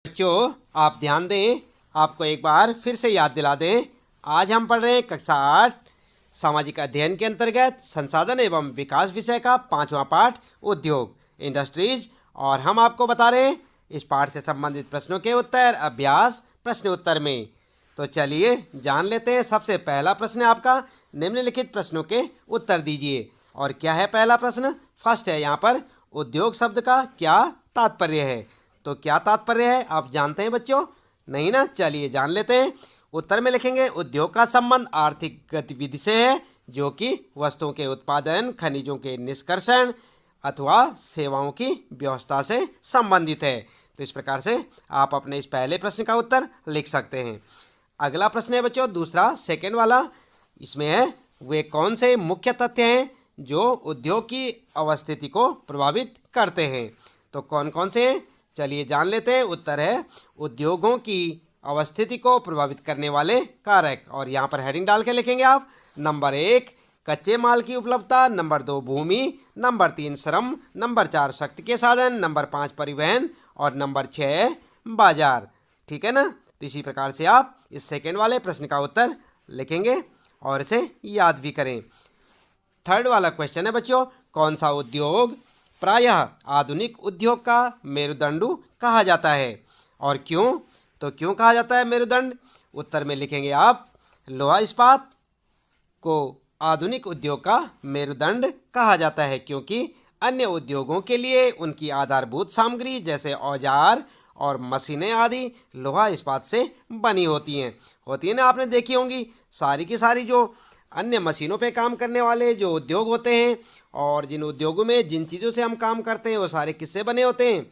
बच्चों आप ध्यान दें, आपको एक बार फिर से याद दिला दें। आज हम पढ़ रहे हैं कक्षा 8 सामाजिक अध्ययन के अंतर्गत संसाधन एवं विकास विषय का 5वां पाठ उद्योग इंडस्ट्रीज। और हम आपको बता रहे हैं इस पाठ से संबंधित प्रश्नों के उत्तर अभ्यास प्रश्न उत्तर में। तो चलिए जान लेते हैं। सबसे पहला प्रश्न है आपका, निम्नलिखित प्रश्नों के उत्तर दीजिए। और क्या है पहला प्रश्न? फर्स्ट है यहाँ पर, उद्योग शब्द का क्या तात्पर्य है? तो क्या तात्पर्य है आप जानते हैं बच्चों? नहीं ना? चलिए जान लेते हैं। उत्तर में लिखेंगे, उद्योग का संबंध आर्थिक गतिविधि से है जो कि वस्तुओं के उत्पादन, खनिजों के निष्कर्षण अथवा सेवाओं की व्यवस्था से संबंधित है। तो इस प्रकार से आप अपने इस पहले प्रश्न का उत्तर लिख सकते हैं। अगला प्रश्न है बच्चों दूसरा, सेकेंड वाला। इसमें है, वे कौन से मुख्य तथ्य हैं जो उद्योग की अवस्थिति को प्रभावित करते हैं? तो कौन कौन से हैं चलिए जान लेते हैं। उत्तर है, उद्योगों की अवस्थिति को प्रभावित करने वाले कारक। और यहाँ पर हेडिंग डाल के लिखेंगे आप। नंबर 1 कच्चे माल की उपलब्धता, नंबर 2 भूमि, नंबर 3 श्रम, नंबर 4 शक्ति के साधन, नंबर 5 परिवहन और नंबर 6 बाजार। ठीक है ना? तो इसी प्रकार से आप इस सेकेंड वाले प्रश्न का उत्तर लिखेंगे और इसे याद भी करें। थर्ड वाला क्वेश्चन है बच्चों, कौन सा उद्योग प्रायः आधुनिक उद्योग का मेरुदंड कहा जाता है और क्यों? तो क्यों कहा जाता है मेरुदंड? उत्तर में लिखेंगे आप, लोहा इस्पात को आधुनिक उद्योग का मेरुदंड कहा जाता है क्योंकि अन्य उद्योगों के लिए उनकी आधारभूत सामग्री जैसे औजार और मशीनें आदि लोहा इस्पात से बनी होती हैं ना? आपने देखी होंगी सारी की सारी जो अन्य मशीनों पे काम करने वाले जो उद्योग होते हैं और जिन उद्योगों में जिन चीज़ों से हम काम करते हैं वो सारे किससे बने होते हैं?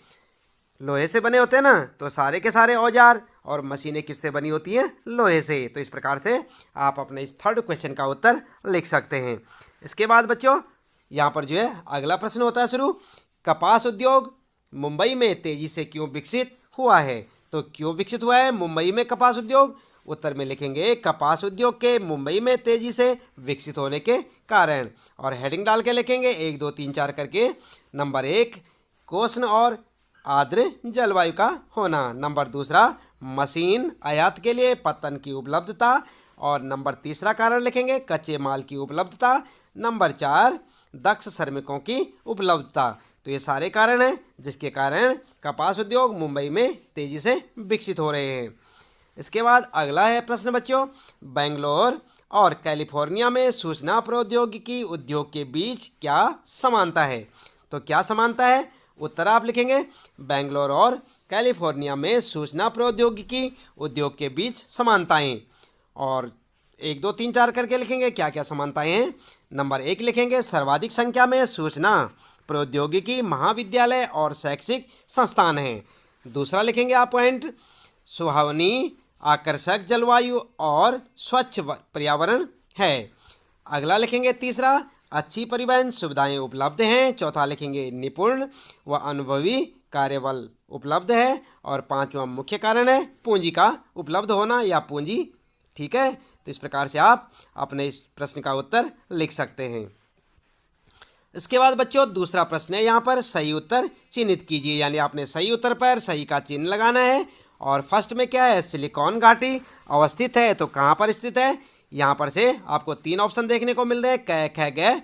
लोहे से बने होते हैं ना? तो सारे के सारे औजार और मशीनें किससे बनी होती हैं? लोहे से। तो इस प्रकार से आप अपने इस थर्ड क्वेश्चन का उत्तर लिख सकते हैं। इसके बाद बच्चों यहाँ पर जो है अगला प्रश्न होता है शुरू, कपास उद्योग मुंबई में तेजी से क्यों विकसित हुआ है? तो क्यों विकसित हुआ है मुंबई में कपास उद्योग? उत्तर में लिखेंगे, कपास उद्योग के मुंबई में तेजी से विकसित होने के कारण। और हेडिंग डाल के लिखेंगे 1 2 3 4 करके। नंबर 1 उष्ण और आर्द्र जलवायु का होना, नंबर 2 मशीन आयात के लिए पत्तन की उपलब्धता और नंबर 3 कारण लिखेंगे कच्चे माल की उपलब्धता, नंबर 4 दक्ष श्रमिकों की उपलब्धता। तो ये सारे कारण हैं जिसके कारण कपास उद्योग मुंबई में तेजी से विकसित हो रहे हैं। इसके बाद अगला है प्रश्न बच्चों, बेंगलोर और कैलिफोर्निया में सूचना प्रौद्योगिकी उद्योग के बीच क्या समानता है? तो क्या समानता है? उत्तर आप लिखेंगे, बेंगलोर और कैलिफोर्निया में सूचना प्रौद्योगिकी उद्योग के बीच समानताएं। और 1 2 3 4 करके लिखेंगे क्या क्या समानताएं हैं। नंबर 1 लिखेंगे, सर्वाधिक संख्या में सूचना प्रौद्योगिकी महाविद्यालय और शैक्षिक संस्थान हैं। दूसरा लिखेंगे आप पॉइंट, सुहावनी आकर्षक जलवायु और स्वच्छ पर्यावरण है। अगला लिखेंगे तीसरा, अच्छी परिवहन सुविधाएं उपलब्ध हैं। चौथा लिखेंगे, निपुण व अनुभवी कार्यबल उपलब्ध है। और 5वां मुख्य कारण है पूंजी का उपलब्ध होना या पूंजी। ठीक है? तो इस प्रकार से आप अपने इस प्रश्न का उत्तर लिख सकते हैं। इसके बाद बच्चों दूसरा प्रश्न है, यहाँ पर सही उत्तर चिन्हित कीजिए, यानी आपने सही उत्तर पर सही का चिन्ह लगाना है। और फर्स्ट में क्या है, सिलिकॉन घाटी अवस्थित है। तो कहाँ पर स्थित है? यहाँ पर से आपको 3 ऑप्शन देखने को मिल रहे हैं, कै ख ग।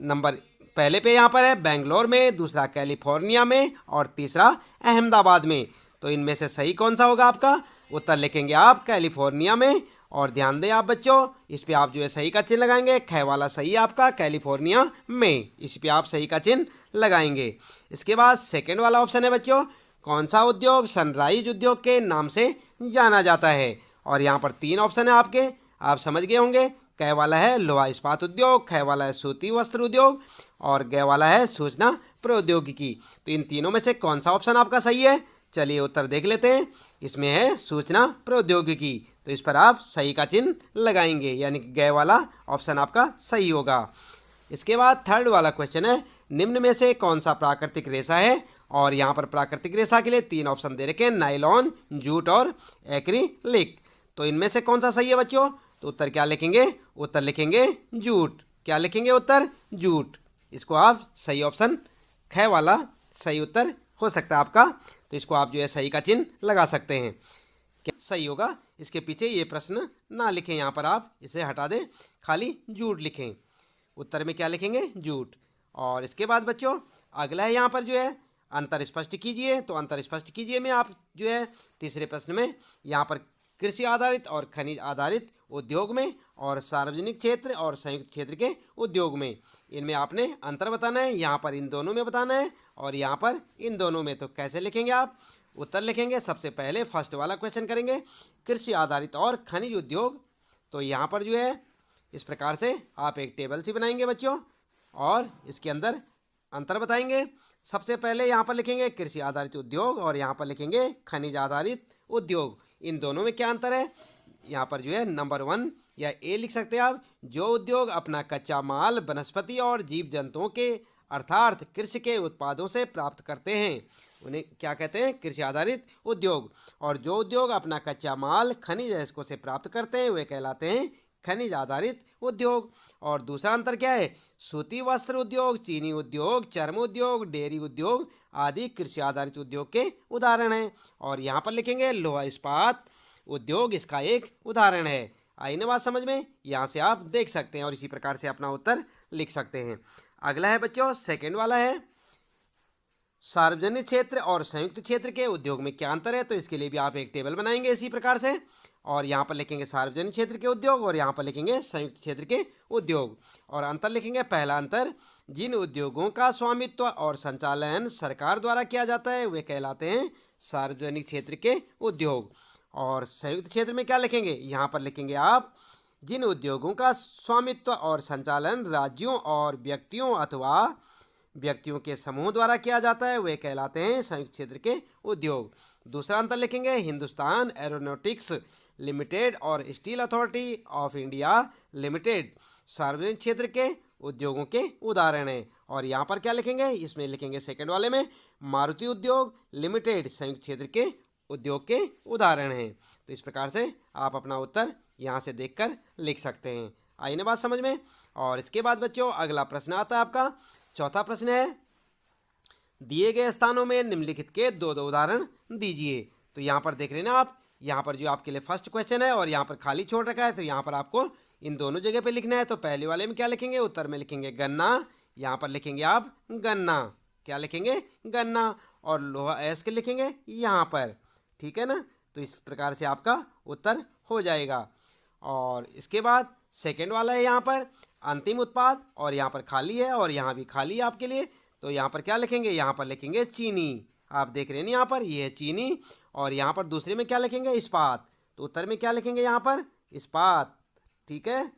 नंबर पहले पे यहाँ पर है बेंगलोर में, दूसरा कैलिफोर्निया में और तीसरा अहमदाबाद में। तो इनमें से सही कौन सा होगा आपका? उत्तर लिखेंगे आप कैलिफोर्निया में। और ध्यान दें आप बच्चों, इस पे आप जो है सही का चिन्ह लगाएंगे, ख वाला सही है आपका कैलिफोर्निया में, इस पे आप सही का चिन्ह लगाएंगे। इसके बाद सेकेंड वाला ऑप्शन है बच्चों, कौन सा उद्योग सनराइज उद्योग के नाम से जाना जाता है? और यहाँ पर 3 ऑप्शन है आपके, आप समझ गए होंगे। क वाला है लोहा इस्पात उद्योग, ख वाला है सूती वस्त्र उद्योग और ग वाला है सूचना प्रौद्योगिकी। तो इन तीनों में से कौन सा ऑप्शन आपका सही है? चलिए उत्तर देख लेते हैं। इसमें है सूचना प्रौद्योगिकी, तो इस पर आप सही का चिन्ह लगाएंगे, यानी कि ग वाला ऑप्शन आपका सही होगा। इसके बाद थर्ड वाला क्वेश्चन है, निम्न में से कौन सा प्राकृतिक रेशा है? और यहाँ पर प्राकृतिक रेशा के लिए 3 ऑप्शन दे रखे हैं, नाइलॉन, जूट और एक्रिलिक। तो इनमें से कौन सा सही है बच्चों? तो उत्तर क्या लिखेंगे? उत्तर लिखेंगे जूट। क्या लिखेंगे उत्तर? जूट। इसको आप सही ऑप्शन ख वाला सही उत्तर हो सकता है आपका। तो इसको आप जो है सही का चिन्ह लगा सकते हैं। क्या सही होगा? इसके पीछे ये प्रश्न ना लिखें, यहाँ पर आप इसे हटा दें, खाली झूठ लिखें। उत्तर में क्या लिखेंगे? झूठ। और इसके बाद बच्चों अगला है यहाँ पर जो है अंतर स्पष्ट कीजिए। तो अंतर स्पष्ट कीजिए में आप जो है तीसरे प्रश्न में यहाँ पर कृषि आधारित और खनिज आधारित उद्योग में और सार्वजनिक क्षेत्र और संयुक्त क्षेत्र के उद्योग में, इनमें आपने अंतर बताना है। यहाँ पर इन दोनों में बताना है और यहाँ पर इन दोनों में। तो कैसे लिखेंगे आप? उत्तर लिखेंगे सबसे पहले फर्स्ट वाला क्वेश्चन करेंगे, कृषि आधारित और खनिज उद्योग। तो यहाँ पर जो है इस प्रकार से आप एक टेबल सी बनाएंगे बच्चों और इसके अंदर अंतर बताएंगे। सबसे पहले यहाँ पर लिखेंगे कृषि आधारित उद्योग और यहाँ पर लिखेंगे खनिज आधारित उद्योग। इन दोनों में क्या अंतर है? यहाँ पर जो है नंबर 1 या ए लिख सकते हैं आप, जो उद्योग अपना कच्चा माल वनस्पति और जीव जंतुओं के अर्थात कृषि के उत्पादों से प्राप्त करते हैं, उन्हें क्या कहते हैं? कृषि आधारित उद्योग। और जो उद्योग अपना कच्चा माल खनिज अयस्कों से प्राप्त करते हैं वे कहलाते हैं खनिज आधारित उद्योग। और दूसरा अंतर क्या है? सूती वस्त्र उद्योग, चीनी उद्योग, चर्म उद्योग, डेयरी उद्योग आदि कृषि आधारित उद्योग के उदाहरण हैं। और यहाँ पर लिखेंगे लोहा इस्पात उद्योग इसका एक उदाहरण है। आई ना बात समझ में? यहाँ से आप देख सकते हैं और इसी प्रकार से अपना उत्तर लिख सकते हैं। अगला है बच्चों सेकंड वाला है, सार्वजनिक क्षेत्र और संयुक्त क्षेत्र के उद्योग में क्या अंतर है? तो इसके लिए भी आप एक टेबल बनाएंगे इसी प्रकार से और यहाँ पर लिखेंगे सार्वजनिक क्षेत्र के उद्योग और यहाँ पर लिखेंगे संयुक्त क्षेत्र के उद्योग। और अंतर लिखेंगे, पहला अंतर, जिन उद्योगों का स्वामित्व और संचालन सरकार द्वारा किया जाता है वे कहलाते हैं सार्वजनिक क्षेत्र के उद्योग। और संयुक्त क्षेत्र में क्या लिखेंगे? यहाँ पर लिखेंगे आप, जिन उद्योगों का स्वामित्व और संचालन राज्यों और व्यक्तियों अथवा व्यक्तियों के समूह द्वारा किया जाता है वे कहलाते हैं संयुक्त क्षेत्र के उद्योग। दूसरा अंतर लिखेंगे, हिंदुस्तान एरोनॉटिक्स लिमिटेड और steel authority of India limited सार्वजनिक क्षेत्र के उद्योगों के उदाहरण हैं। और यहाँ पर क्या लिखेंगे? इसमें लिखेंगे सेकंड वाले में, मारुति उद्योग लिमिटेड संयुक्त क्षेत्र के उद्योग के उदाहरण हैं। तो इस प्रकार से आप अपना उत्तर यहाँ से देखकर लिख सकते हैं। आई ना बात समझ में? और इसके बाद बच्चों अगला प्रश्न आता है आपका, चौथा प्रश्न है, दिए गए स्थानों में निम्नलिखित के दो उदाहरण दीजिए। तो यहाँ पर देख रहे हैं ना आप, यहाँ पर जो आपके लिए फर्स्ट क्वेश्चन है और यहाँ पर खाली छोड़ रखा है, तो यहाँ पर आपको इन दोनों जगह पे लिखना है। तो पहले वाले में क्या लिखेंगे? उत्तर में लिखेंगे गन्ना, यहाँ पर लिखेंगे आप गन्ना, क्या लिखेंगे? गन्ना। और लोहा अयस्क लिखेंगे यहाँ पर, ठीक है ना? तो इस प्रकार से आपका उत्तर हो जाएगा। और इसके बाद सेकेंड वाला है यहाँ पर अंतिम उत्पाद और यहाँ पर खाली है और यहाँ भी खाली है आपके लिए। तो यहाँ पर क्या लिखेंगे? यहाँ पर लिखेंगे चीनी, आप देख रहे हैं यहाँ पर ये है चीनी। और यहाँ पर दूसरे में क्या लिखेंगे? इस्पात। तो उत्तर में क्या लिखेंगे? यहाँ पर इस्पात, ठीक है।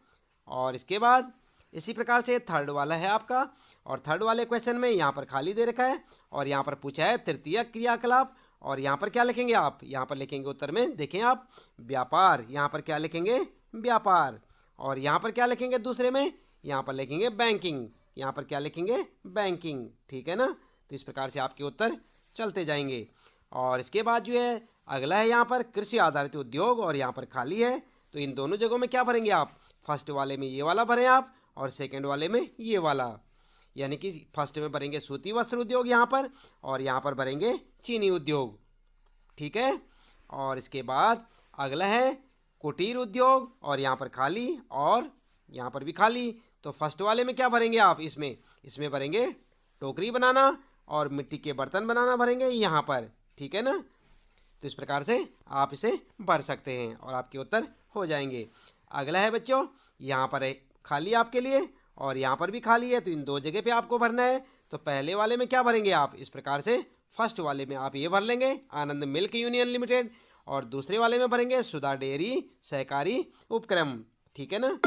और इसके बाद इसी प्रकार से थर्ड वाला है आपका, और थर्ड वाले क्वेश्चन में यहाँ पर खाली दे रखा है और यहाँ पर पूछा है तृतीय क्रियाकलाप। और यहाँ पर क्या लिखेंगे आप? यहाँ पर लिखेंगे उत्तर में, देखें आप, व्यापार। यहाँ पर क्या लिखेंगे? व्यापार। और यहाँ पर क्या लिखेंगे दूसरे में? यहाँ पर लिखेंगे बैंकिंग। यहाँ पर क्या लिखेंगे? बैंकिंग, ठीक है ना? तो इस प्रकार से आपके उत्तर चलते जाएंगे। और इसके बाद जो है अगला है यहाँ पर कृषि आधारित उद्योग और यहाँ पर खाली है। तो इन दोनों जगहों में क्या भरेंगे आप? फर्स्ट वाले में ये वाला भरें आप और सेकंड वाले में ये वाला, यानी कि फर्स्ट में भरेंगे सूती वस्त्र उद्योग यहाँ पर और यहाँ पर भरेंगे चीनी उद्योग, ठीक है। और इसके बाद अगला है कुटीर उद्योग और यहाँ पर खाली और यहाँ पर भी खाली। तो फर्स्ट वाले में क्या भरेंगे आप? इसमें भरेंगे टोकरी बनाना और मिट्टी के बर्तन बनाना भरेंगे यहाँ पर, ठीक है ना? तो इस प्रकार से आप इसे भर सकते हैं और आपके उत्तर हो जाएंगे। अगला है बच्चों यहाँ पर है खाली आपके लिए और यहाँ पर भी खाली है, तो इन दो जगह पे आपको भरना है। तो पहले वाले में क्या भरेंगे आप? इस प्रकार से फर्स्ट वाले में आप ये भर लेंगे आनंद मिल्क यूनियन लिमिटेड और दूसरे वाले में भरेंगे सुधा डेयरी सहकारी उपक्रम, ठीक है ना?